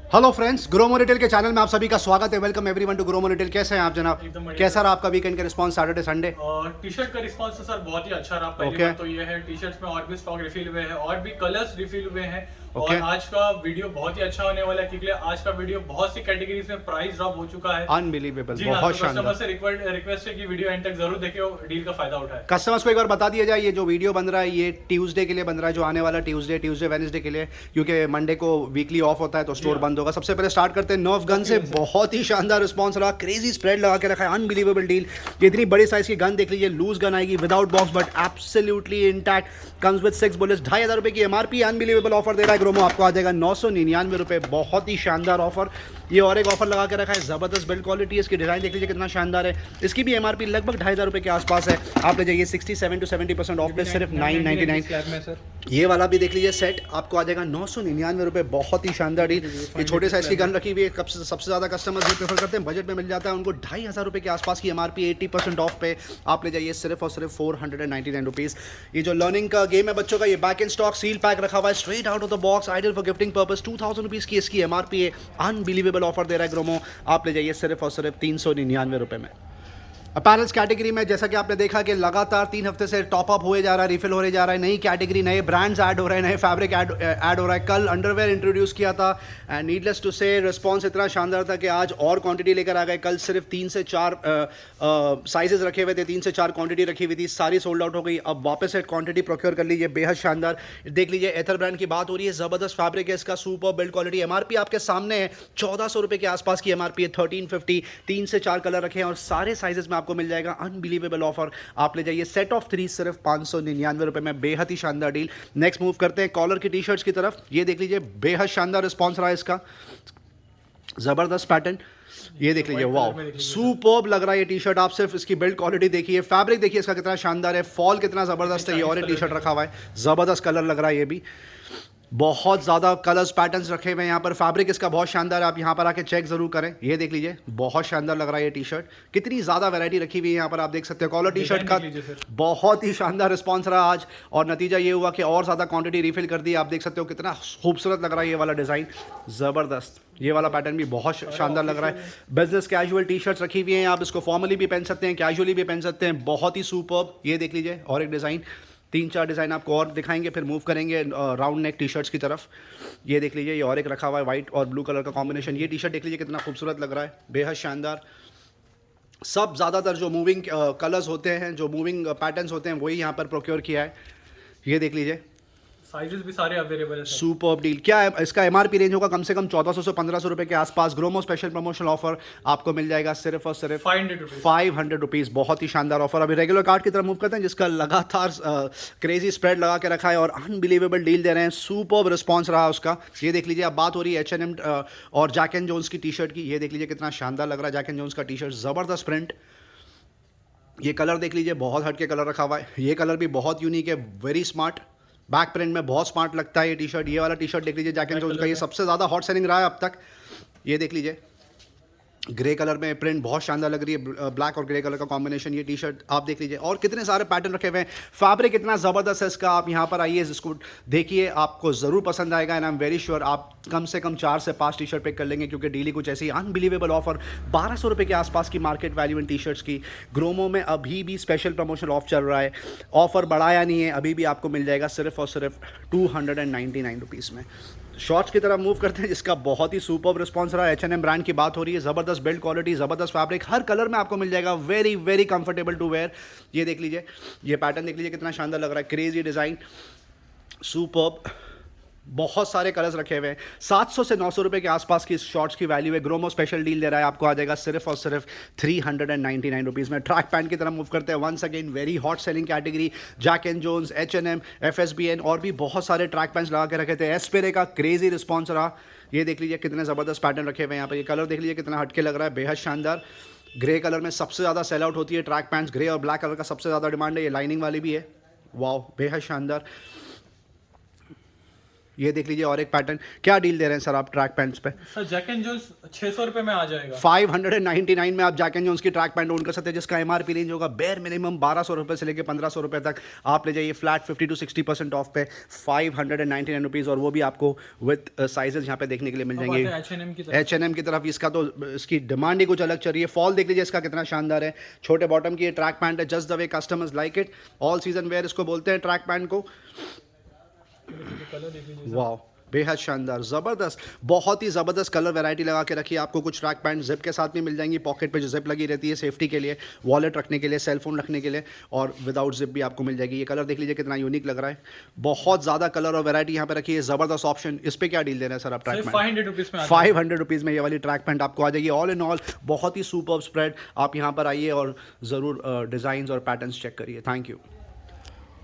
Hello friends, Gromo retail के channel में आप सभी का स्वागत है। Welcome everyone to Gromo retail. कैसे हैं आप जनाब? एकदम बढ़िया कैसा सर। रहा आपका वीकेंड का रिस्पांस सैटरडे संडे? और टी शर्ट का रिस्पांस तो सर बहुत ही अच्छा रहा। पहली ओके बात तो ये है, टी शर्ट्स में और भी स्टॉक रिफिल हुए हैं और भी कलर्स रिफिल हुए हैं। और ओके, आज का वीडियो बहुत ही अच्छा होने वाला है क्योंकि आज का वीडियो बहुत सी कैटेगरीज में प्राइस ड्रॉप हो चुका है। अनबिलीवेबल, जी हाँ, बहुत तो कस्टमर शानदार। से रिक्वेस्ट है कि वीडियो एंड तक जरूर देखें और डील का फायदा उठाए। कस्टमर्स को एक बार बता दिया जाए, ये जो वीडियो बन रहा है ये ट्यूसडे के लिए बन रहा है, जो आने वाला ट्यूसडे वेडनेसडे के लिए, क्योंकि मंडे को वीकली ऑफ होता है तो स्टोर जी हाँ। बंद होगा। सबसे पहले स्टार्ट करते हैं नर्फ गन से। बहुत ही शानदार रिस्पांस रहा, क्रेजी स्प्रेड लगा के रखा है, अनबिलीवेबल डील। ये इतनी बड़ी साइज की गन देख लीजिए, लूज गन आएगी without box but absolutely intact, comes with 6 bullets. 2,500 रुपये की एमआरपी, अनबिलीवेबल ऑफर दे रहा है ग्रोमो। आपको आ जाएगा 999 रुपये, बहुत ही शानदार ऑफर। ये और एक ऑफर लगा के रखा है, जबरदस्त बिल्ड क्वालिटी है, इसकी डिजाइन देख लीजिए कितना शानदार है। इसकी भी एमआरपी लगभग 2,500 रुपये के आसपास है। आप ले जाइए 67 to 70% ऑफ पे, सिर्फ 999। स्लैब में सर ये वाला भी देख लीजिए, सेट आपको आ जाएगा 999 रुपये, बहुत ही शानदार डील। ये छोटे साइज की गन रखी हुई है, सबसे ज़्यादा कस्टमर्स ये प्रेफर करते हैं, बजट में मिल जाता है उनको। 2,500 रुपये के आसपास की एमआरपी, 80% ऑफ पे आप ले जाइए सिर्फ और सिर्फ 499 रुपीज़। ये जो लर्निंग का गेम है बच्चों का, ये back in stock seal pack रखा हुआ है, straight out of the box, ideal for gifting purpose. 2,000 rupees की इसकी एमआरपी है, अनबिलीवेबल ऑफर दे रहा है ग्रोमो। आप ले जाइए सिर्फ और सिर्फ 399 रुपये में। अपैरल्स कैटेगरी में जैसा कि आपने देखा कि लगातार 3 हफ्ते से टॉप अप हुए जा रहा है, रिफिल हो जा रहा है, नई कैटेगरी, नए ब्रांड्स ऐड हो रहे हैं, नए फैब्रिक ऐड हो रहा है। कल अंडरवेयर इंट्रोड्यूस किया था एंड नीडलेस टू से रिस्पांस इतना शानदार था कि आज और क्वांटिटी लेकर आ गए। कल सिर्फ 3 से 4 साइजेस रखे हुए थे, 3 से 4 क्वांटिटी रखी हुई थी, सारी सोल्ड आउट हो गई। अब वापस से क्वांटिटी प्रोक्योर कर लीजिए, बेहद शानदार। देख लीजिए, एथर ब्रांड की बात हो रही है, ज़बरदस्त फैब्रिक है इसका, सुपर बिल्ड क्वालिटी। एमआरपी आपके सामने है, 1,400 रुपये के आसपास की एमआरपी है, 1350। 3 से 4 कलर रखे हैं और सारे साइजेस में आपको मिल जाएगा। अनबिलीवेबल ऑफर, आप ले जाइए सेट ऑफ 3 सिर्फ 599 रुपये में, बेहद ही शानदार डील। नेक्स्ट मूव करते हैं कॉलर की टी शर्ट्स की तरफ। ये देख लीजिए, बेहद शानदार रिस्पॉन्स रहा है इसका, जबरदस्त पैटर्न। ये देख लीजिए, वाह, सुपर्ब लग रहा है ये टी शर्ट। आप सिर्फ इसकी बिल्ड क्वालिटी देखिए, फैब्रिक देखिए इसका कितना शानदार है, फॉल कितना जबरदस्त है। ये और टी शर्ट रखा हुआ है, जबरदस्त कलर लग रहा है ये भी, बहुत ज़्यादा कलर्स पैटर्न्स रखे हुए हैं यहाँ पर। फैब्रिक इसका बहुत शानदार है, आप यहाँ पर आके चेक ज़रूर करें। ये देख लीजिए, बहुत शानदार लग रहा है ये टी शर्ट। कितनी ज़्यादा वैरायटी रखी हुई है यहाँ पर, आप देख सकते हैं। कॉलर टी शर्ट का बहुत ही शानदार रिस्पांस रहा आज और नतीजा ये हुआ कि और ज़्यादा क्वांटिटी रिफिल कर दी। आप देख सकते हो कितना खूबसूरत लग रहा है ये वाला डिज़ाइन, ज़बरदस्त। ये वाला पैटर्न भी बहुत शानदार लग रहा है। बिजनेस कैजुअल टी शर्ट्स रखी हुई हैं, आप इसको फॉर्मली भी पहन सकते हैं, कैजुअली भी पहन सकते हैं, बहुत ही सुपर्ब। ये देख लीजिए, और एक डिज़ाइन, 3-4 डिज़ाइन आपको और दिखाएंगे, फिर मूव करेंगे राउंड नेक टी शर्ट्स की तरफ। ये देख लीजिए, ये और एक रखा हुआ है, वाइट और ब्लू कलर का कॉम्बिनेशन। ये टी शर्ट देख लीजिए कितना खूबसूरत लग रहा है, बेहद शानदार। सब ज़्यादातर जो मूविंग कलर्स होते हैं, जो मूविंग पैटर्न्स होते हैं, वही यहाँ पर प्रोक्योर किया है। ये देख लीजिए, साइजेस भी सारे अवेलेबल है सर। Super deal. क्या है इसका एमआरपी रेंज होगा कम से कम 1,400 से 1,500 रुपये के आसपास। ग्रोमो स्पेशल प्रमोशनल ऑफर आपको मिल जाएगा सिर्फ और सिर्फ 500 रुपीज़, बहुत ही शानदार ऑफर। अभी रेगुलर कार्ड की तरफ मूव करते हैं, जिसका लगातार क्रेजी स्प्रेड लगा के रखा है और अनबिलीवेबल डील दे रहे हैं, सुपर रिस्पॉन्स रहा उसका। ये देख लीजिए, अब बात हो रही है H&M और जैक एंड जोन्स की टी शर्ट की। ये देख लीजिए कितना शानदार लग रहा है जैक एंड जोन्स का टी शर्ट, ज़बरदस्त प्रिंट। ये कलर देख लीजिए, बहुत हट के कलर रखा हुआ है। ये कलर भी बहुत यूनिक है, वेरी स्मार्ट, बैक प्रिंट में बहुत स्मार्ट लगता है ये टी शर्ट। ये वाला टी शर्ट देख लीजिए, जैक एंड जोन्स का, ये सबसे ज़्यादा हॉट सेलिंग रहा है अब तक। ये देख लीजिए, ग्रे कलर में प्रिंट बहुत शानदार लग रही है, ब्लैक और ग्रे कलर का कॉम्बिनेशन। ये टी शर्ट आप देख लीजिए, और कितने सारे पैटर्न रखे हुए हैं, फैब्रिक इतना ज़बरदस्त है इसका। आप यहाँ पर आइए, इसको देखिए, आपको ज़रूर पसंद आएगा and I am very sure आप कम से कम 4 से 5 टी शर्ट पिक कर लेंगे, क्योंकि डेली कुछ ऐसी अनबिलीवेबल ऑफर। 1,200 रुपये के आसपास की market value in T shirts की। ग्रोमो में अभी भी स्पेशल प्रमोशन ऑफ चल रहा है, ऑफर बढ़ाया नहीं है, अभी भी आपको मिल जाएगा सिर्फ और सिर्फ 299 रुपीज़ में। शॉर्ट्स की तरफ मूव करते हैं, जिसका बहुत ही सुपर्ब रिस्पांस रहा है। H&M ब्रांड की बात हो रही है, ज़बरदस्त बिल्ड क्वालिटी, ज़बरदस्त फैब्रिक, हर कलर में आपको मिल जाएगा, very very comfortable to wear. ये देख लीजिए, ये पैटर्न देख लीजिए कितना शानदार लग रहा है, क्रेजी डिज़ाइन, सुपर्ब। बहुत सारे कलर्स रखे हुए हैं। 700 से 900 रुपये के आसपास की शॉर्ट्स की वैल्यू है। ग्रोमो स्पेशल डील दे रहा है, आपको आ जाएगा सिर्फ और सिर्फ 399 रुपीज़ में। ट्रैक पैंट की तरफ मूव करते हैं, once again very hot selling category. Jack and Jones, H&M, FSBN और भी बहुत सारे ट्रैक पैंट्स लगा के रखे थे। एस्पेरे का क्रेजी रिस्पॉन्स रहा। ये देख लीजिए कितने ज़बरदस्त पैटर्न रखे हुए हैं यहाँ पर। ये कलर देख लीजिए कितना हटके लग रहा है, बेहद शानदार। ग्रे कलर में सबसे ज़्यादा सेल आउट होती है ट्रैक पैंट्स, ग्रे और ब्लैक कलर का सबसे ज़्यादा डिमांड है। ये लाइनिंग वाली भी है, वाह, बेहद शानदार। ये देख लीजिए और एक पैटर्न। क्या डील दे रहे हैं सर आप ट्रैक पैंट्स पे? सर जैक एंड जोन्स 600 रुपए में आ जाएगा। 599 में आप जैक एंड जोन्स की ट्रैक पैंट ओन कर सकते हैं, जिसका एमआरपी रेंज होगा बेयर मिनिमम 1200 रुपये से लेकर 1500 रुपये तक। आप ले जाइए फ्लैट 50 to 60% ऑफ पे 599 रुपीज़, और वो भी आपको विथ साइजेस यहाँ पे देखने के लिए मिल जाएंगे। H&M की तरफ इसका तो इसकी डिमांड ही कुछ अलग चल रही है। फॉल देख लीजिए इसका कितना शानदार है, छोटे बॉटम की ये ट्रैक पैंट है, just the way customers like it. All season wear इसको बोलते हैं ट्रैक पैंट को। वाह, बेहद शानदार, ज़बरदस्त, बहुत ही ज़बरदस्त कलर वैरायटी लगा के रखी है। आपको कुछ ट्रैक पैंट जिप के साथ भी मिल जाएंगी, पॉकेट पे जो जिप लगी रहती है सेफ्टी के लिए, वॉलेट रखने के लिए, सेल फोन रखने के लिए, और विदाउट जिप भी आपको मिल जाएगी। ये कलर देख लीजिए कितना यूनिक लग रहा है, बहुत ज़्यादा कलर और वैरायटी यहाँ पे रखी है, ज़बरदस्त ऑप्शन। इस पर क्या डील दे रहे हैं सर आप? ट्रैक पैंट 500 रुपीज़ में ये वाली ट्रैक पैंट आपको आ जाएगी। ऑल इन ऑल बहुत ही सुपर्ब स्प्रेड। आप यहाँ पर आइए और ज़रूर डिज़ाइंस और पैटर्न्स चेक करिए। Thank you.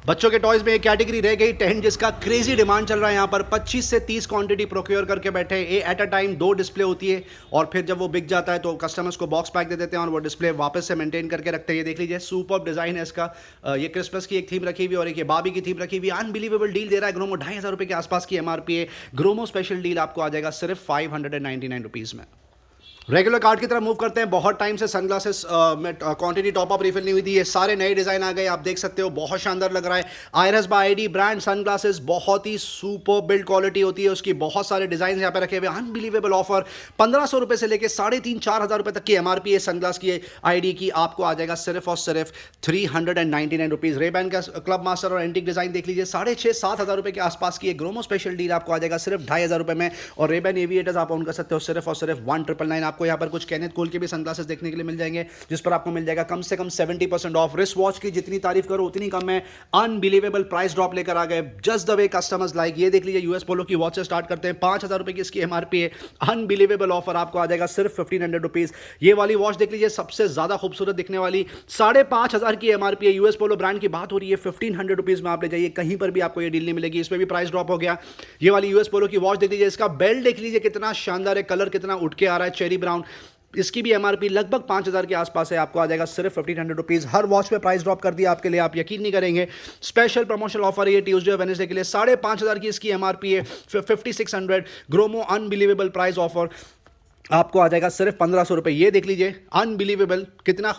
बच्चों के टॉयज में एक कैटेगरी रह गई 10, जिसका क्रेजी डिमांड चल रहा है। यहाँ पर 25 से 30 क्वांटिटी प्रोक्योर करके बैठे हैं। एट अ टाइम 2 डिस्प्ले होती है, और फिर जब वो बिक जाता है तो कस्टमर्स को बॉक्स पैक दे देते हैं और वो डिस्प्ले वापस से मेंटेन करके रखते हैं। ये देख लीजिए सुपर्ब डिजाइन है इसका। ये क्रिसमस की एक थीम रखी हुई और एक ये बाबी की थीम रखी हुई। अनबिलीवेबल डील दे रहा है ग्रोमो। 2500 रुपये के आसपास की एमआरपी है। ग्रोमो स्पेशल डील आपको आ जाएगा सिर्फ 599 रुपीज़ में। रेगुलर कार्ड की तरफ मूव करते हैं। बहुत टाइम से सनग्लासेस में क्वांटिटी टॉप अप रिफिल नहीं हुई थी। ये सारे नए डिज़ाइन आ गए, आप देख सकते हो, बहुत शानदार लग रहा है। Irus by IDEE brand sunglasses, बहुत ही सुपर बिल्ड क्वालिटी होती है उसकी। बहुत सारे डिज़ाइन यहाँ पे रखे हुए। अनबिलीवेबल ऑफर, 1500 रुपये से लेकर 3500-4000 रुपये तक की एमआरपी है सनग्लास की आईडी की। आपको आ जाएगा सिर्फ और सिर्फ 399 रुपीज़। रेबैन का क्लब मास्टर और एंटिक डिज़ाइन देख लीजिए, 6500-7000 रुपये के आसपास की एक ग्रोमो स्पेशल डील आपको आ जाएगा सिर्फ 2500 रुपये में। और रेबैन एविएटर्स आप ऑन कर सकते हो सिर्फ और सिर्फ 1999। आपको यहाँ पर कुछ केनेथ कोल के भी सनग्लासेस देखने के लिए मिल जाएंगे, जिस पर आपको मिल जाएगा कम से कम 70% ऑफ। रिस्ट वॉच की जितनी तारीफ करो उतनी कम है। अनबिलीवेबल प्राइस ड्रॉप लेकर आ गए, just the way customers like. ये देख लीजिए यूएस पोलो की वॉच से स्टार्ट करते हैं, 5000 रुपये की इसकी एमआरपी है। अनबिलीवेबल ऑफर आपको आ जाएगा सिर्फ 1500 रुपीज़। ये वाली वॉच देख लीजिए, सबसे ज्यादा खूबसूरत दिखने वाली, 5500 की एमआरपी है। यूएस पोलो ब्रांड की बात हो रही है, 1500 रुपीज़ में आप ले जाइए, कहीं पर भी आपको ये डील नहीं मिलेगी। इसमें भी प्राइस ड्रॉप हो गया। ये वाली यूएस पोलो की वॉच देख लीजिए, इसका बेल्ट देख लीजिए कितना शानदार है, कलर कितना उठ के आ रहा है, चेरी ब्राउन। इसकी भी एमआरपी लगभग 5000 के आसपास है। आपको आ जाएगा सिर्फ 1500 रुपीज़। हर वॉच पे प्राइस ड्रॉप कर दिया आपके लिए, आप यकीन नहीं करेंगे। स्पेशल प्रमोशनल ऑफर है ये ट्यूसडे और वेडनेसडे के लिए। 5500 की इसकी एमआरपी है, 5600 ग्रोमो अनबिलीवेबल प्राइस ऑफर आपको आ जाएगा सिर्फ 1500 रुपये। ये देख लीजिए अनबिलीवेबल, कितना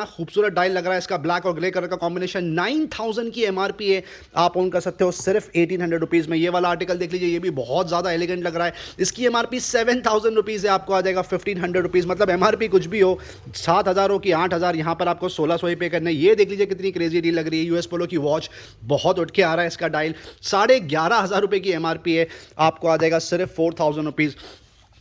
खूबसूरत डायल लग रहा है इसका, ब्लैक और ग्रे कलर का कॉम्बिनेशन। 9000 की एमआरपी है, आप ओन कर सकते हो सिर्फ 1800 रुपीज़ में। ये वाला आर्टिकल देख लीजिए, ये भी बहुत ज़्यादा एलिगेंट लग रहा है। इसकी एमआरपी 7000 रुपीज़ है, आपको आ जाएगा 1500 रुपीज़। मतलब एमआरपी कुछ भी हो, 7000 हो कि 8000, यहाँ पर आपको 1600 ही पे करने। ये देख लीजिए कितनी क्रेजी डील लग रही है। यूएस पोलो की वॉच बहुत उठ के आ रहा है इसका डायल, 11500 रुपये की एमआरपी है, आपको आ जाएगा सिर्फ 4000 रुपीज़।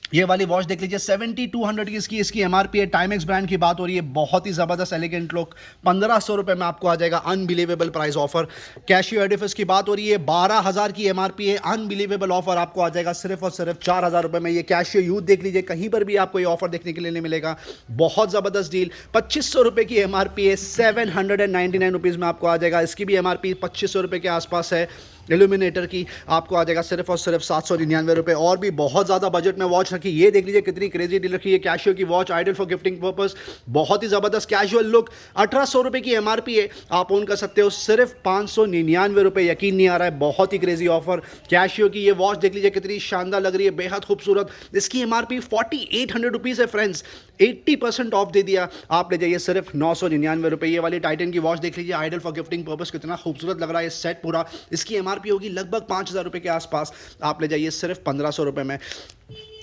ये वाली वॉच देख लीजिए, 7200 की इसकी एमआरपी है। टाइमेक्स ब्रांड की बात हो रही है, बहुत ही ज़बरदस्त एलिगेंट लुक, 1500 रुपये में आपको आ जाएगा। Unbelievable price offer. Cashew Edifice की बात हो रही है, 12000 की एमआरपी है। अनबिलीवेबल ऑफर आपको आ जाएगा सिर्फ और सिर्फ 4000 रुपये में। ये कैशियो यूथ देख लीजिए, कहीं पर भी आपको ये ऑफर देखने के लिए नहीं मिलेगा। बहुत ज़बरदस्त डील, 2500 रुपये की एमआरपी है, 799 रुपीज़ में आपको आ जाएगा। इसकी भी एमआरपी 2500 रुपये के आसपास है। इल्यूमिनेटर की आपको आ जाएगा सिर्फ और सिर्फ 799 रुपये। और भी बहुत ज़्यादा बजट में वॉच रखी, ये देख लीजिए कितनी क्रेजी डील रखी है। कैशियो की watch, ideal for gifting purpose, बहुत ही ज़बरदस्त कैजुअल लुक, 1800 रुपये की एमआरपी है, आप ओन कर सकते हो सिर्फ 599 रुपये। यकीन नहीं आ रहा है, बहुत ही क्रेजी ऑफर। कैशियो की ये वॉच देख लीजिए कितनी शानदार लग रही है, बेहद खूबसूरत। इसकी एमआरपी 4800 रुपीज़ है फ्रेंड्स, 80% ऑफ दे दिया, आप ले जाइए सिर्फ 999 रुपये। ये वाली टाइटन की वॉच देख लीजिए, आइडल फॉर गिफ्टिंग पर्पस, कितना खूबसूरत लग रहा है सेट पूरा। इसकी एमआरपी होगी लगभग 5000 रुपये के आसपास, आप ले जाइए सिर्फ 1500 रुपये में।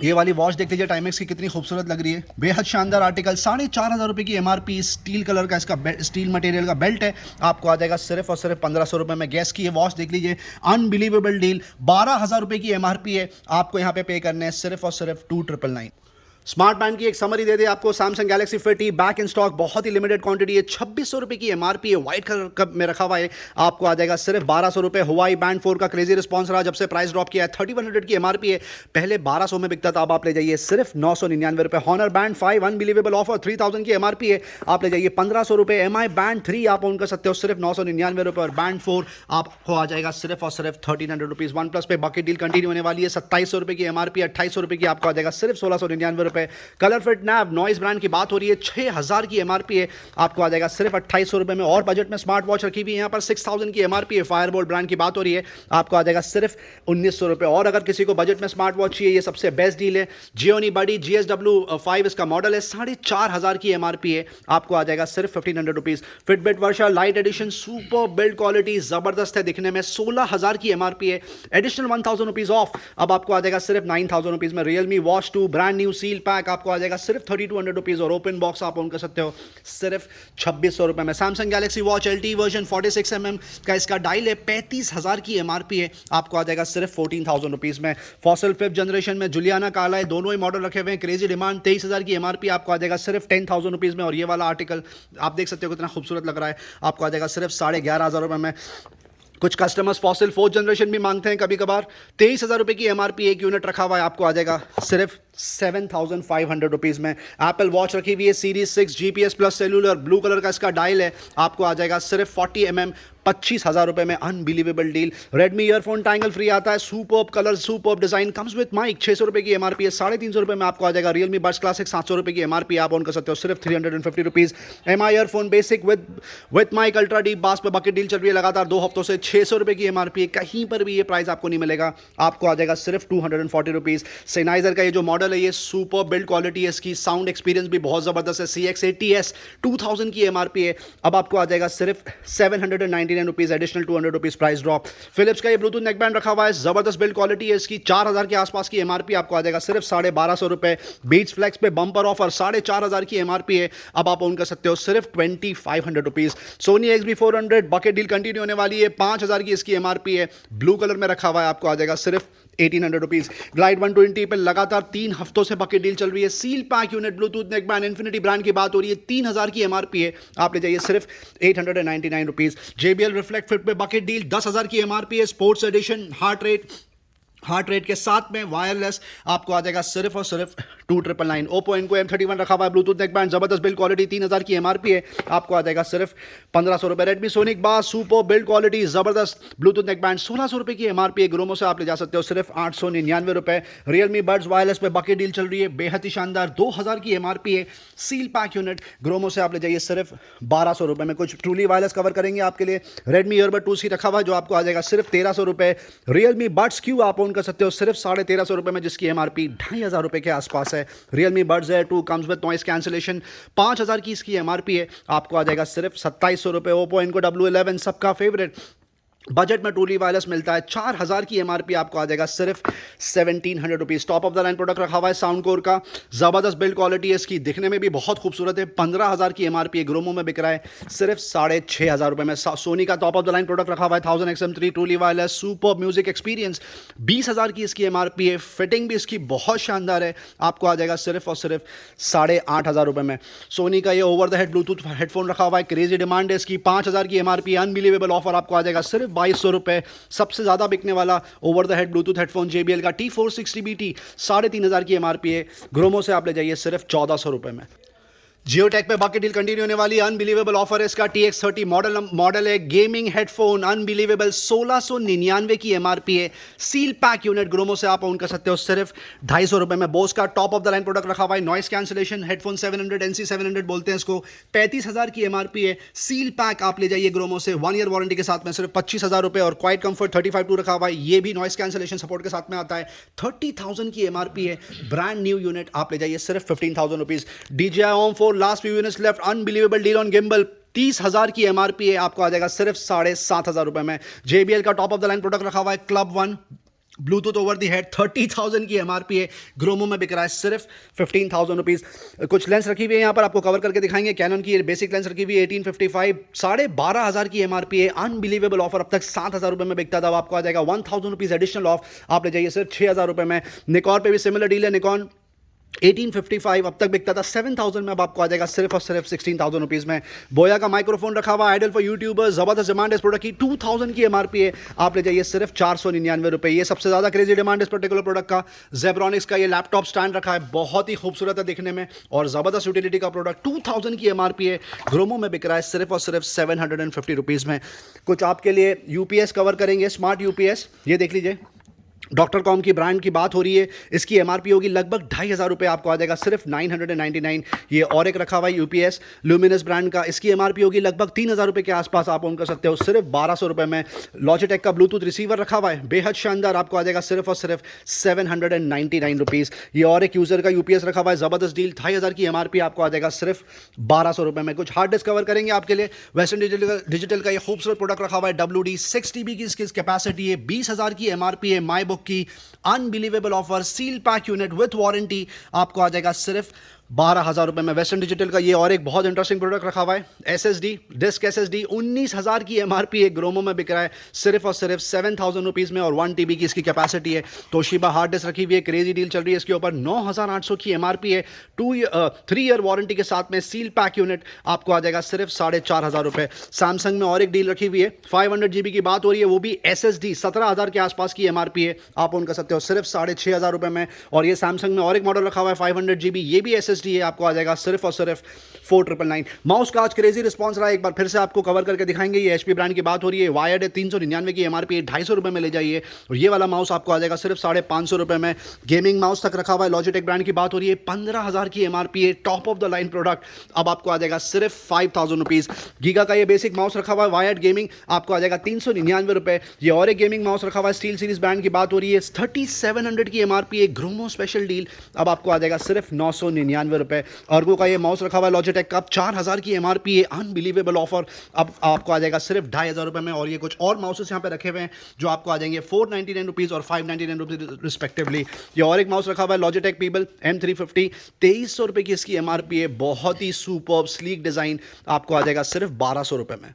ये वाली वॉच देख लीजिए टाइमेक्स की, कितनी खूबसूरत लग रही है, बेहद शानदार आर्टिकल। 4500 रुपये की एमआरपी, स्टील कलर का इसका स्टील मटेरियल का बेल्ट है, आपको आ जाएगा सिर्फ और सिर्फ 1500 रुपये में। गैस की ये वॉच देख लीजिए, अनबिलीवेबल डील, 12000 रुपये की एमआरपी है, आपको यहाँ पे करने हैं सिर्फ और सिर्फ 2999। स्मार्ट बैंड की एक समरी दे दे आपको, Samsung Galaxy Fit E back in stock, बहुत ही लिमिटेड क्वांटिटी है, 2600 रुपये की एमआरपी है, व्हाइट कलर में रखा हुआ है, आपको आ जाएगा सिर्फ 1200 रुपये। हुआई बैंड 4 का क्रेजी रिस्पॉन्स रहा जब से प्राइस ड्रॉप किया है, 3100 की एमआरपी है, पहले 1200 में बिकता था, अब आप ले जाइए सिर्फ 999 रुपये। हॉनर बैंड 5 अनबिलीवेबल ऑफर, 3000 की एमआरपी है, आप ले जाइए 1500 रुपये। MI बैंड 3 आप ओन कर सकते हो सिर्फ 999 रुपये, और बैंड 4 आपको आ जाएगा सिर्फ और सिर्फ 1300 रुपीज़। वन प्लस पे बाकी डील कंटिन्यू होने वाली है, 2700 रुपये की एमआरपी, 2800 रुपये की आपको आ जाएगा सिर्फ 1699 रुपये। रुपये। कलर फिट नैब नॉइस ब्रांड की बात हो रही है, 6000 की MRP है, आपको आ जाएगा सिर्फ 2800 रुपये में। और बजट में स्मार्ट वॉच रखी हुई है यहाँ पर 6000 की MRP है, फायरबोल्ट ब्रांड की बात हो रही है, आपको आ जाएगा सिर्फ 1900 रुपये। और अगर किसी को बजट में स्मार्ट वॉच चाहिए, ये सबसे बेस्ट डील है। जियोनी बडी GSW5 इसका मॉडल है, 4500 की MRP है, आपको आ जाएगा सिर्फ 1500 rupees. Fitbit Versa lite edition super build quality ज़बरदस्त है दिखने में, 16000 की MRP है, एडिशनल 1000 रुपीज़ ऑफ, अब आपको आ जाएगा सिर्फ 9000 रुपीज़ में। Realme watch 2 brand new seal pack आपको आ जाएगा सिर्फ 3200 रुपीज़, और ओपन बॉक्स आप ऑन कर सकते हो सिर्फ 2600 रुपये में। Samsung Galaxy watch LTE version 46mm का इसका डायल है, 35000 की MRP है, आपको आ जाएगा सिर्फ 14000 रुपीज़ में। फॉसल 5th जनरेशन में जुलियाना काला है, दोनों ही मॉडल रखे हुए हैं, क्रेजी डिमांड, 23000 की MRP आपको आ जाएगा सिर्फ 10000 रुपीज़ में। और ये वाला आर्टिकल आप देख सकते हो कितना खूबसूरत लग रहा है, आपको आ जाएगा सिर्फ 11500 रुपये में। कुछ कस्टमर्स फॉसिल 4th जनरेशन भी मांगते हैं कभी कभार, 23000 रुपये की MRP एक यूनिट रखा हुआ है, आपको आ जाएगा सिर्फ 7500 रुपीज़ में। एप्पल वॉच रखी हुई है series 6 GPS plus cellular, blue colour का इसका डायल है, आपको आ जाएगा सिर्फ 40mm 25000 रुपये में। Unbelievable deal. Redmi earphone tangle free आता है, superb colour superb design, comes with mic, 600 रुपये की MRP है, 350 रुपये में आपको आ जाएगा। रियलमी बड्स क्लासिक 700 रुपये की MRP आप ऑन कर सकते हो सिर्फ 350 rupees. MI earphone basic with mic ultra deep bass पे बकेट डील चल रही है लगातार 2 हफ्तों से, 600 रुपये की MRP है, कहीं पर भी ये प्राइस आपको नहीं मिलेगा, आपको आ जाएगा सिर्फ 240 रुपीज़। सेनाइजर का ये जो मॉडल है, ये सुपर बिल्ड क्वालिटी है, इसकी साउंड एक्सपीरियंस भी बहुत ज़बरदस्त है। CX80S 2000 की MRP है, अब आपको आ जाएगा सिर्फ 799 rupees, additional 200 rupees price drop. Philips का ये ब्लूटूथ नेक बैंड रखा हुआ है, ज़बरदस्त बिल्ड क्वालिटी है इसकी, 4000 के आसपास की MRP आपको आ जाएगा सिर्फ 1250 रुपये। बीट्स फ्लेक्स पे बम्पर ऑफर, 4500 की MRP है, अब आप ओन कर सकते हो सिर्फ 2500 rupees. Sony XB400 bucket deal continue होने वाली है, 5000 की इसकी MRP है, ब्लू कलर में रखा हुआ है, आपको आ जाएगा सिर्फ 1800 रुपीज़। ग्लाइड 120 पे लगातार 3 हफ्तों से बकेट डील चल रही है, seal pack unit Bluetooth neck band infinity brand की बात हो रही है, 3000 की MRP है, आप ले जाइए सिर्फ 899 रुपीज़। JBL रिफ्लेक्ट फिट पे बकेट डील 10000 की MRP है, स्पोर्ट्स एडिशन हार्ट रेट के साथ में वायरलेस, आपको आ जाएगा सिर्फ और सिर्फ 2999। ओप्पो इनको M31 रखा हुआ है, ब्लूटूथ नेक बैंड, जबरदस्त बिल्ड क्वालिटी, 3000 की MRP है, आपको आ जाएगा सिर्फ 1500 रुपये। रेडमी सोनिक बास सुपर बिल्ड क्वालिटी, जबरदस्त ब्लूटूथ नेक बैंड, 1600 रुपये की MRP है, ग्रोमो से आप ले जा सकते हो सिर्फ 899 रुपये। रियलमी बड्स वायरलेस पे बकेट डील चल रही है, बेहद ही शानदार, 2000 की MRP है, सील पैक यूनिट, ग्रोमो से आप ले जाइए सिर्फ 1200 रुपये में। कुछ ट्रूली वायरलेस कवर करेंगे आपके लिए, रेडमी ईयरबड 2C रखा हुआ है, जो आपको आ जाएगा सिर्फ 1300 रुपये। रियलमी बड्स क्यू आप कर सकते हो सिर्फ 1350 रुपये में, जिसकी MRP 2500 रुपये के आसपास है। Realme buds air 2 comes with noise cancellation, 5000 की इसकी MRP है, आपको आ जाएगा सिर्फ 2700 रुपये। ओप्पो इनको W11 सबका फेवरेट बजट में ट्रूली वायरलेस मिलता है, 4000 की MRP आपको आ जाएगा सिर्फ 1700 rupees. Top of the line product रखा हुआ है साउंड कोर का, ज़बरदस्त बिल्ड क्वालिटी है इसकी, दिखने में भी बहुत खूबसूरत है, 15000 की MRP है, ग्रोमो में बिक रहा है सिर्फ 6500 रुपये में। सोनी का top of the line product रखा हुआ है 1000XM3 truly wireless, super music experience, 20000 की इसकी MRP है, फिटिंग भी इसकी बहुत शानदार है, आपको आ जाएगा सिर्फ और सिर्फ 8500 रुपये में। सोनी का ये over the head Bluetooth headphone रखा हुआ है, क्रेजी डिमांड है इसकी, 5000 की MRP, अनबिलीवेबल ऑफर, आपको आ जाएगा सिर्फ 2200 रुपये। सबसे ज्यादा बिकने वाला over the head Bluetooth headphone JBL का T460BT, 3500 की MRP है, ग्रोमो से आप ले जाइए सिर्फ 1400 रुपये में। जियोटेक पे बकेट डील कंटिन्यू होने वाली है, अनबिलीवेबल ऑफर है इसका, TX30 मॉडल है, गेमिंग हेडफोन, अनबिलीवेबल, 1699 की MRP है, सील पैक यूनिट, ग्रोमो से आप ओन कर सकते हो सिर्फ 250 रुपये में। बोस का top of the line product रखा हुआ है, नॉइस कैंसिलेशन हेडफोन 700 NC700 बोलते हैं इसको, 35000 की MRP है, सील पैक आप ले जाइए ग्रोमो से, 1 ईयर वारंटी के साथ में सिर्फ 25000 रुपये। और क्वाइट कंफर्ट 35.2 रखा हुआ है, ये भी नॉइस कैंसिलेशन सपोर्ट के साथ में आता है, 30000 की MRP है, ब्रांड न्यू यूनिट, आप ले जाइए सिर्फ 15000 rupees. DJI OM 4 last few units left, unbelievable deal on gimbal, 30000 की MRP है, आपको आ जाएगा सिर्फ 7500 रुपये में। JBL का top of the line product रखा हुआ है club 1 Bluetooth over the head, 30000 की MRP है, ग्रोमो में बिक रहा है सिर्फ 15000 रुपीज़। कुछ लेंस रखी हुई है यहाँ पर, आपको कवर करके दिखाएंगे। कैनन की बेसिक लेंस रखी हुई है 1855, 12500 की MRP है, अनबिलीवेबल ऑफर, अब तक 7000 रुपये में बिकता था, अब आपको आ जाएगा 1000 रुपीज़ एडिशनल ऑफ, आप ले जाइए सिर्फ 6000 रुपये में। निकॉन पे भी सिमिलर डील है, निकॉन 1855 अब तक बिकता था 7000 में, अब आपको आ जाएगा सिर्फ और सिर्फ 16000 रुपीज़ में। बोया का माइक्रोफोन रखा हुआ आइडल फॉर यूट्यूबर्स, जबरदस्त डिमांड है इस प्रोडक्ट की, 2000 की MRP है, आप ले जाइए सिर्फ 499 रुपये। ये सबसे ज़्यादा क्रेजी डिमांड इस पर्टिकुलर प्रोडक्ट का। जेब्रॉनिक्स का ये लैपटॉप स्टैंड रखा है, बहुत ही खूबसूरत है दिखने में और ज़बरदस्त यूटिलिटी का प्रोडक्ट, 2000 की MRP है, ग्रोमो में बिक रहा है सिर्फ और सिर्फ 750 रुपीज़ में। कुछ आपके लिए UPS कवर करेंगे, स्मार्ट UPS, ये देख लीजिए, डॉक्टर कॉम की ब्रांड की बात हो रही है, इसकी एमआरपी होगी लगभग 2,500 रुपये, आपको आ जाएगा सिर्फ 999। ये और एक रखा हुआ है यूपीएस लुमिनस ब्रांड का, इसकी एमआरपी होगी लगभग 3,000 रुपये के आसपास, आप ओन कर सकते हो सिर्फ 1,200 रुपये में। लॉजिटेक का ब्लूटूथ रिसीवर रखा हुआ है बेहद शानदार, आपको आ जाएगा सिर्फ और सिर्फ 799 रुपीज़। ये और एक यूज़र का यूपीएस रखा हुआ है, ज़बरदस्त डील, 2,500 की एमआरपी, आपको आ जाएगा सिर्फ 1,200 रुपये में। कुछ हार्ड डिस्क कवर करेंगे आपके लिए, वेस्टर्न डिजिटल का ये खूबसूरत प्रोडक्ट रखा हुआ है WD 6 TB की इसकी कैपेसिटी है, 20,000 की एमआरपी है। माई बुक की unbelievable offer, seal pack unit with warranty, आपको आ जाएगा सिर्फ 12,000 रुपये में। वेस्टर्न डिजिटल का ये और एक बहुत इंटरेस्टिंग प्रोडक्ट रखा हुआ है, SSD डिस्क SSD, 19,000 की एमआरपी है, ग्रोमो में बिक रहा है सिर्फ और सिर्फ 7,000 रुपीज़ में, और 1 TB की इसकी कैपेसिटी है। तोशिबा हार्ड डिस्क रखी हुई है, क्रेजी डील चल रही है इसके ऊपर, 9,800 की एमआरपी है, 3 ईयर वारंटी के साथ में, सील पैक यूनिट, आपको आ जाएगा सिर्फ 4,500 रुपये। सैमसंग में और एक डील रखी हुई है, 500 GB की बात हो रही है, वो भी SSD, 17,000 के आसपास की एमआरपी है, आप ओन कर सकते हो सिर्फ 6,500 रुपये में। और ये सैमसंग में और एक मॉडल रखा हुआ है 500 GB, ये भी SSD है, आपको आ जाएगा सिर्फ और सिर्फ 4,999। माउस का आज क्रेजी रिस्पांस रहा है, एक बार फिर से आपको कवर करके दिखाएंगे। ये HP ब्रांड की बात हो रही है, वायर्ड है, 399 की एमआरपी है, 250 रुपये में ले जाइए। और ये वाला माउस आपको आ जाएगा सिर्फ 550 रुपये में। गेमिंग माउस तक रखा हुआ है, लॉजिटेक ब्रांड की बात हो रही है, 15,000 की एमआरपी है, top of the line product, अब आपको आ जाएगा सिर्फ 5,000 रुपीज़। गीगा का ये बेसिक माउस रखा हुआ है, वायर्ड गेमिंग, आपको आ जाएगा 399 रुपये। ये और एक गेमिंग माउस रखा हुआ है, स्टील सीरीज ब्रांड की बात हो रही है, 3,700 की एमआरपी है, ग्रोमो स्पेशल डील, अब आपको आ जाएगा सिर्फ 999 रुपये। अर्गो का ये माउस रखा हुआ है लॉजिटेक का, 4,000 की एमआरपी है, अनबिलीवेबल ऑफर, अब आपको आ जाएगा सिर्फ 2,500 रुपये में। और ये कुछ और माउसेस यहाँ पे रखे हुए हैं जो आपको आ जाएंगे 499 रुपीज़ और 599 रुपीज़ रिस्पेक्टिवली। ये और एक माउस रखा हुआ है लॉजिटेक पीबल M350, 2,300 रुपये की इसकी एमआरपी है, बहुत ही सुपर्ब स्लीक डिज़ाइन, आपको आ जाएगा सिर्फ 1,200 रुपये में।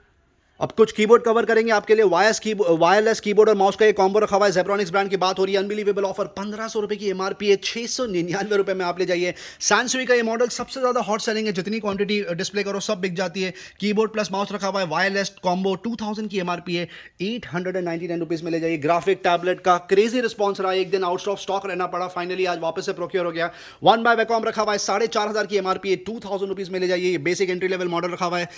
अब कुछ कीबोर्ड कवर करेंगे आपके लिए, वायरलेस कीबोर्ड और माउस का ये कॉम्बो रखा हुआ है, जेब्रॉनिक्स ब्रांड की बात हो रही है, अनबिलीवेबल ऑफर, 1,500 रुपये की एमआरपी है, 699 रुपये में आप ले जाइए। सैनसुई का ये मॉडल सबसे ज़्यादा हॉट सेलिंग है, जितनी क्वांटिटी डिस्प्ले करो सब बिक जाती है। कीबोर्ड प्लस माउस रखा हुआ है, वायरलेस कॉम्बो, 2,000 की एमआरपी है, 899 रुपीज़ में ले जाइए। ग्राफिक टैबलेट का क्रेजी रिस्पॉन्स रहा है, एक दिन आउट ऑफ स्टॉक रहना पड़ा, फाइनली आज वापस से प्रोक्योर हो गया। 1 बाय वैकॉम रखा हुआ है, 4,500 की एमआरपी है, 2,000 रुपीज़ में ले जाइए। ये बेसिक एंट्री लेवल मॉडल रखा हुआ है,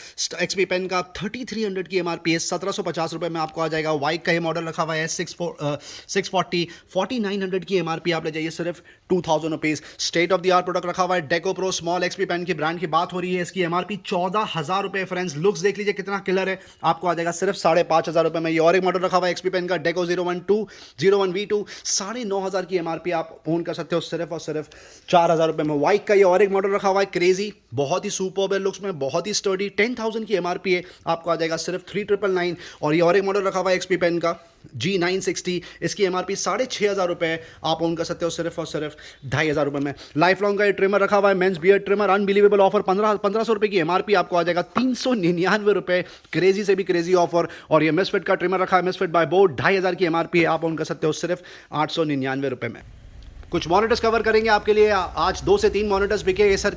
XP पेन का 3,300 की एमआरपी है, 1,750 रुपये में आपको आ जाएगा। वाइक का ये मॉडल रखा हुआ है 640, 4,900 की एमआरपी, आप ले जाइए सिर्फ 2,000 rupees. State of the art product रखा हुआ है, Deco Pro Small XP pen की ब्रांड की बात हो रही है, इसकी एमआरपी 14,000 रुपये। फ्रेंड्स लुक्स देख लीजिए कितना किलर है, आपको आ जाएगा सिर्फ 5,500 रुपये में। ये और एक मॉडल रखा हुआ है XP पेन का, डेको 01V2, 9,500 की एमआरपी, आप ओन कर सकते हो सिर्फ और सिर्फ 4,000 रुपये में। वाइक का ये और एक मॉडल रखा हुआ है क्रेजी, बहुत ही सुपर्ब है लुक्स में, बहुत ही स्टर्डी, 10,000 की एमआरपी है, आपको आ जाएगा सिर्फ 3,999। और ये और एक मॉडल रखा हुआ है XP पेन का G960, इसकी एमआरपी 6,500 रुपये, आप ओन कर सकते हो सिर्फ और सिर्फ 2,500 रुपये में। लाइफ लॉन्ग का ये ट्रिमर रखा हुआ है, men's beard trimmer, unbelievable offer, 1,500 रुपये की एमआरपी, आपको आ जाएगा 399 रुपये, क्रेजी से भी क्रेजी ऑफर। और ये मिसफिट का ट्रिमर रखा है, मिसफिट बाय बोर्ड, 2,500 की एमआरपी है, आप ओन कर सकते हो सिर्फ 899 रुपये में। कुछ मॉनिटर्स कवर करेंगे आपके लिए, आज 2 से 3 मॉनिटर्स बिके एसर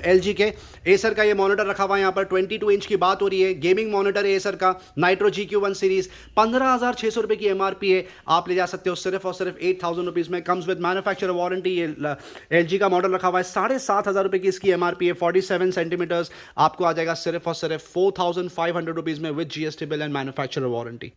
LG के। एसर का ये मॉनिटर रखा हुआ है यहाँ पर, 22 इंच की बात हो रही है, गेमिंग मॉनिटर है एसर का, नाइट्रो GQ1 सीरीज, 15,600 रुपये की एमआरपी है, आप ले जा सकते हो सिर्फ और सिर्फ 8,000 रुपीज़ में। Comes with manufacturer warranty. ये LG का मॉडल रखा हुआ है, 7,500 रुपये की इसकी एमआरपी है, 47 सेंटीमीटर्स, आपको आ जाएगा सिर्फ और सिर्फ 4,500 रुपीज़ में with GST bill and manufacturer warranty.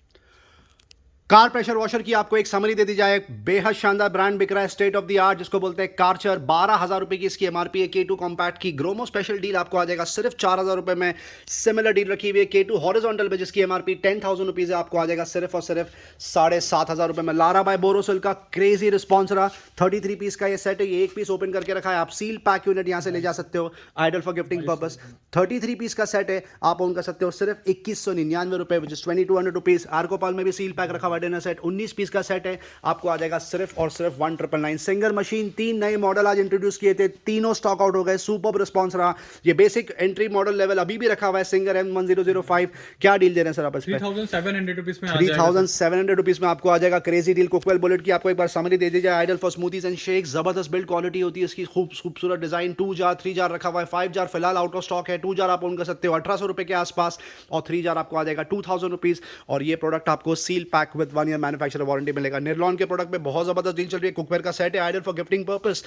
Car pressure washer की आपको एक समरी दे दी जाए, बेहद शानदार ब्रांड बिक रहा है, स्टेट ऑफ द आर्ट, जिसको बोलते हैं कार्चर, 12,000 रुपये की इसकी एमआरपी है। K2 कॉम्पैक्ट की ग्रोमो स्पेशल डील आपको आ जाएगा सिर्फ 4,000 रुपये में। सिमिलर डील रखी हुई है K2 हॉरिजॉन्टल में, जिसकी एमआरपी 10,000 रुपीज़ है, आपको आ जाएगा सिर्फ और सिर्फ 7,500 रुपये में। लारा बाय बोरोसिल का क्रेजी रिस्पॉन्स रहा, 33 पीस का ये सेट है, ये एक पीस ओपन करके रखा है, आप सील पैक यूनिट यहाँ से ले जा सकते हो, ideal for gifting purpose. 33 piece का सेट है, आप ओन कर सकते हो सिर्फ 2,199 रुपये, विच इज 2,200 रुपीज़। आर्कोपाल में भी सील पैक रखा हुआ डिनर सेट, 19 पीस का सेट है, आपको आ जाएगा सिर्फ और सिर्फ 1,999। सिंगर मशीन, 3 नए मॉडल आज इंट्रोड्यूस किए थे, तीनों स्टॉक आउट हो गए, सुपर्ब रिस्पांस रहा। ये बेसिक एंट्री मॉडल लेवल अभी भी रखा हुआ है, सिंगर M1005। क्या डील दे रहे हैं सर आप इस पे? 3,700 रुपीज़ में 3,700 रुपीज़ में आपको आ जाएगा, क्रेजी डील। कुकवेल बुलेट की आपको एक बार समरी दे दी जाए, idol for smoothies and shakes, जबरदस्त बिल्ड क्वालिटी होती है इसकी, खूबसूरत डिजाइन, 2 जार 3 जार रखा हुआ है, 5 जार फिलहाल आउट ऑफ स्टॉक है, 2 जार आप ओन कर सकते हो 1,800 रुपये के आसपास, और 3 जार आपको आ जाएगा 2,000 रुपीज़। और ये प्रोडक्ट आपको seal pack with 1 year manufacturer warranty मिलेगा। निर्लॉन के प्रोडक्ट में बहुत जबरदस्त डील चल रही है। कुकवेयर का सेट है, ideal for gifting purpose,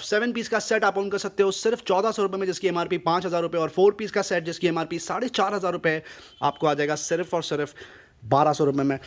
7 piece का सेट आप ओन कर सकते हो सिर्फ 1,400 रुपये में, जिसकी एमआरपी 5,000 रुपये, और 4 पीस का सेट जिसकी एमआरपी 4,500 रुपये, आपको आ जाएगा सिर्फ और सिर्फ 1,200 रुपये में।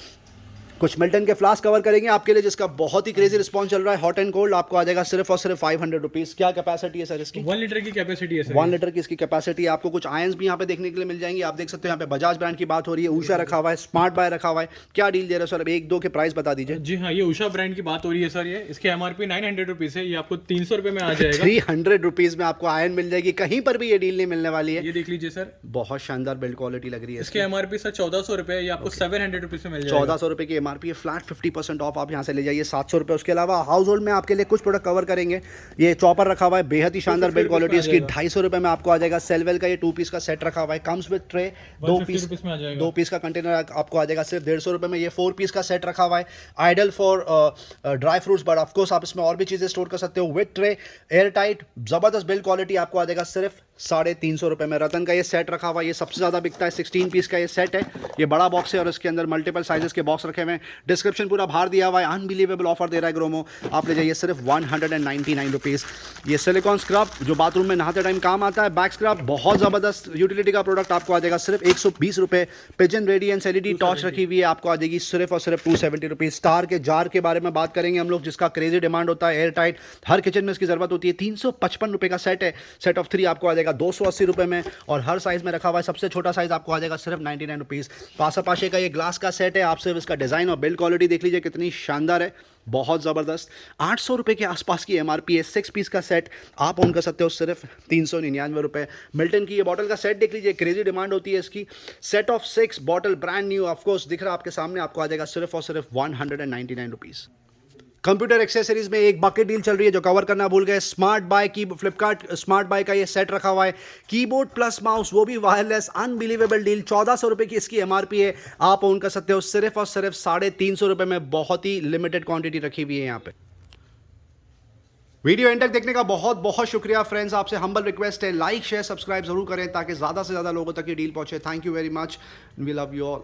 कुछ मिल्टन के फ्लास्क कवर करेंगे आपके लिए, जिसका बहुत ही क्रेजी रिस्पॉन्स चल रहा है। हॉट एंड कोल्ड आपको आ जाएगा सिर्फ और सिर्फ 500 रुपीज़। क्या कैपेसिटी है सर इसकी? 1 लीटर की कैपेसिटी है सर। 1 लीटर की इसकी कैपेसिटी। आपको कुछ आयंस भी यहाँ पे देखने के लिए मिल जाएंगे। आप देख सकते हो यहाँ पे बजाज ब्रांड की बात हो रही है, उषा रखा हुआ है, स्मार्ट बाय रखा हुआ है। क्या डील दे रहे हो सर? अब एक दो के प्राइस बता दीजिए। जी हाँ, ये उषा ब्रांड की बात हो रही है सर। ये इसकी एमआरपी 900 रुपीज है, ये आपको 300 रुपए में आ जाएगा। 300 रुपीज़ में आपको आयन मिल जाएगी। कहीं पर भी ये डील नहीं मिलने वाली है। ये देख लीजिए सर, बहुत शानदार बिल्ड क्वालिटी लग रही है। इसकी एमआरपी सर 1400 रुपए है, ये आपको 700 रुपीज में मिल जाएगा। 1400 रुपए की एमआरपी है, फ्लैट 50% ऑफ आप यहाँ से ले जाइए, 700 रुपए। उसके अलावा हाउस होल्ड में आपके लिए कुछ प्रोडक्ट कवर करेंगे। ये चॉपर रखा हुआ है, बेहद ही शानदार बिल्ड क्वालिटी इसकी। 250 रुपए में आपको आ जाएगा। सेलवेल का ये 2 पीस का सेट रखा हुआ है, कम्स विद ट्रे। 2 पीस का कंटेनर आपको आ जाएगा सिर्फ 150 रुपए में। ये 4 पीस का सेट रखा हुआ है, ideal for dry fruits, but of course आप इसमें और भी चीजें स्टोर कर सकते हो। विद ट्रे, एयर टाइट, जबरदस्त बिल्ड क्वालिटी आपको आ जाएगा सिर्फ 350 रुपए में। रतन का ये सेट रखा हुआ है, ये सबसे ज्यादा बिकता है। 16 पीस का ये सेट है, ये बड़ा बॉक्स है और इसके अंदर मल्टीपल साइजेस के बॉक्स रखे हुए हैं। डिस्क्रिप्शन पूरा बाहर दिया हुआ है। अनबिलीवेबल ऑफर दे रहा है ग्रोमो, आप ले जाइए सिर्फ 199 रुपीज़। ये सिलिकॉन स्क्रब जो बाथरूम में नहाते टाइम काम आता है, बैक स्क्रब, बहुत ज़बरदस्त यूटिलिटी का प्रोडक्ट आपको आ जाएगा सिर्फ 120 रुपये। पिजन रेडियंस एलईडी टॉर्च रखी हुई है, आपको आ जाएगी सिर्फ और सिर्फ 270 रुपीज़। स्टार के जार के बारे में बात करेंगे हम लोग, जिसका क्रेजी डिमांड होता है, एयर टाइट, हर किचन में इसकी ज़रूरत होती है। 355 रुपये का सेट है, सेट ऑफ 3 आपको आ जाएगा 280 रुपये में, और हर साइज़ में रखा हुआ है। सबसे छोटा साइज़ आपको आ जाएगा सिर्फ 99 रुपीज़। पासा पाशे का ये ग्लास का सेट है, आप सिर्फ इसका डिज़ाइन और बिल्ड क्वालिटी देख लीजिए कितनी शानदार है, बहुत ज़बरदस्त। 800 रुपये के आसपास की एमआरपी है। 6 पीस का सेट आप ओन कर सकते हो सिर्फ 399 रुपये। मिल्टन की ये बॉटल का सेट देख लीजिए, क्रेजी डिमांड होती है इसकी। Set of 6 bottle brand new, of course दिख रहा है आपके सामने, आपको आ जाएगा सिर्फ और सिर्फ 199 रुपीज़। कंप्यूटर एक्सेसरीज में एक बकेट डील चल रही है जो कवर करना भूल गए। स्मार्ट बाय की फ्लिपकार्ट स्मार्ट बाय का ये सेट रखा हुआ है, कीबोर्ड प्लस माउस, वो भी वायरलेस। अनबिलीवेबल डील, 1400 रुपये की इसकी एमआरपी है, आप ओन कर सकते हो सिर्फ और सिर्फ 350 रुपये में। बहुत ही लिमिटेड क्वांटिटी रखी हुई है यहाँ पे। वीडियो एंड तक देखने का बहुत बहुत शुक्रिया फ्रेंड्स। आपसे हम्बल रिक्वेस्ट है, लाइक शेयर सब्सक्राइब जरूर करें ताकि ज़्यादा से ज़्यादा लोगों तक ये डील पहुंचे। Thank you very much, we love you all.